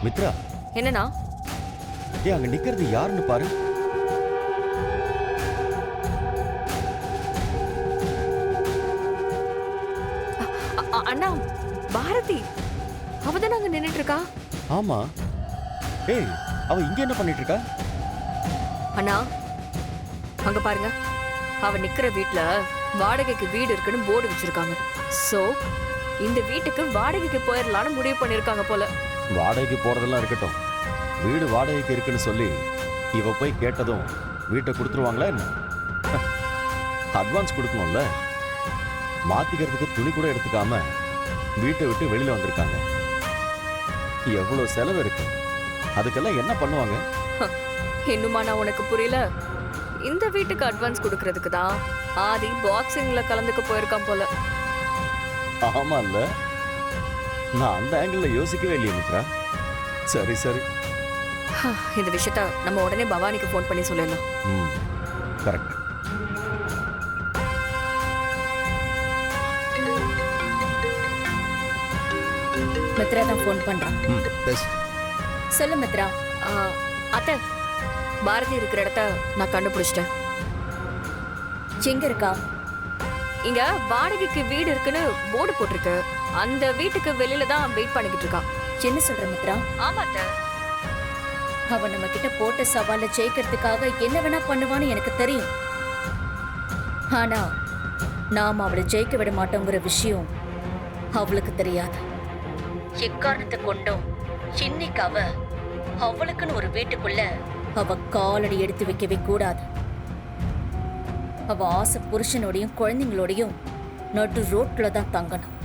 மித்ரா, என்னண்ணா? அங்க நிக்கிறது யாருன்னு பாரு. அண்ணா, பாரதி அவதான் அங்க நின்னுட்டு இருக்கா. ஆமா. ஏய், அவ இங்க என்ன பண்ணிட்டு இருக்கா? அண்ணா, அங்க பாருங்க. அவ நிக்கிற வீட்ல வாடகைக்கு வீடு இருக்குன்னு போர்டு வச்சிருக்காங்க. சோ இந்த வீட்டுக்கு வாடகைக்கு போயிடலாம்னு முடிவு பண்ணிருக்காங்க போல. வாடகைக்கு போறதெல்லாம் இருக்கட்டும், வீடு வாடகைக்கு இருக்குன்னு சொல்லி இவ போய் கேட்டதும் வீட்டை கொடுத்துருவாங்களா என்ன? அட்வான்ஸ் கொடுக்கணும்ல. மாத்திக்கிறதுக்கு துணி கூட எடுத்துக்காம வீட்டை விட்டு வெளியில வந்திருக்காங்க. எவ்வளவு செலவு இருக்கு, அதுக்கெல்லாம் என்ன பண்ணுவாங்க? இன்னுமா நான் உனக்கு புரியல? இந்த வீட்டுக்கு அட்வான்ஸ் கொடுக்கறதுக்கு தான் ஆதி பாக்ஸிங்ல கலந்துக்க போயிருக்கான் போல. ஆமா இல்ல, நான் அந்த ஆங்கிள் யோசிக்கவே இல்லையே மித்ரா. சரி சரி, இந்த விஷயத்த நம்ம உடனே பவானிக்கு ஃபோன் பண்ணி சொல்லிடலாம். கரெக்ட். மித்ரா தான் ஃபோன் பண்றான். சொல்லு மித்ரா. அத்தை, பாரதி இருக்கிற இடத்த நான் கண்டுபிடிச்சிட்டேன். எங்க இருக்கா? இங்க வாடகைக்கு வீடு இருக்குன்னு போர்டு போட்டிருக்கு. அந்த வீட்டுக்கு வெளியில தான் வெயிட் பண்ணிக்கிட்டு இருக்கா. என்ன சொல்ற மித்ரா? ஆமா அத்தை. அவ நம்ம கிட்ட போட்ட சவால ஜெயிக்கிறதுக்காக என்ன வேணா பண்ணுவான்னு எனக்கு தெரியும். ஆனா நாம அவளை ஜெயிக்க விட மாட்டோங்கிற விஷயம் அவளுக்கு தெரியாது. எக்காரணத்தை கொண்டும் இன்னைக்கு அவளுக்குன்னு ஒரு வீட்டுக்குள்ள அவ காலடி எடுத்து வைக்கவே கூடாது. அவ ஆசை புருஷனோடையும் குழந்தைங்களோடையும் நடு ரோட்ல தான் தங்கணும்.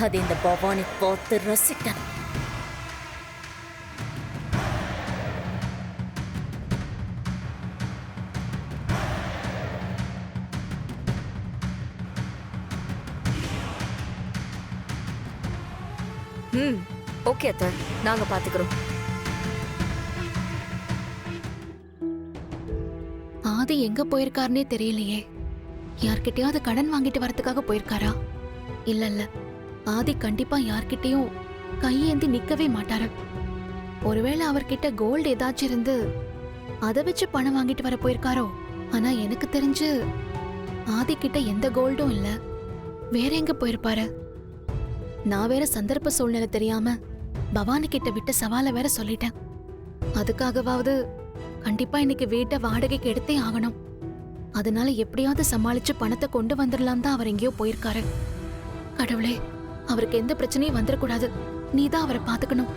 அது இந்த பவானி பார்த்து ரசிக்கணும். ஓகே அத்தை, நாங்க பாத்துக்கிறோம். ஆதி எங்க போயிருக்காருன்னே தெரியலையே. யார்கிட்டயாவது கடன் வாங்கிட்டு வரதுக்காக போயிருக்காரா? இல்ல, ஆதி கண்டிப்பா யார்கிட்டயும் கையேந்தி நிக்கவே மாட்டாரு. ஒருவேளை அவர்கிட்ட கோல்டு ஏதாச்சும் இருந்து அதை வச்சு பணம் வாங்கிட்டு வர போயிருக்காரோ? ஆனா எனக்கு தெரிஞ்சு ஆதி கிட்ட எந்த கோல்டும் இல்ல. வேற எங்க போயிருப்பாரு? நான் வேற சந்தர்ப்ப சூழ்நிலை தெரியாம பவானி கிட்ட விட்ட சவாலை வேற சொல்லிட்டேன். அதுக்காகவாவது கண்டிப்பா இன்னைக்கு வீட்டை வாடகைக்கு எடுத்தே ஆகணும். அதனால எப்படியாவது சமாளிச்சு பணத்தை கொண்டு வந்துடலாம் தான் அவர் எங்கேயோ போயிருக்காரு. கடவுளே, அவருக்கு எந்த பிரச்சனையும் வந்துடக்கூடாது. நீதான் அவரை பாத்துக்கணும்.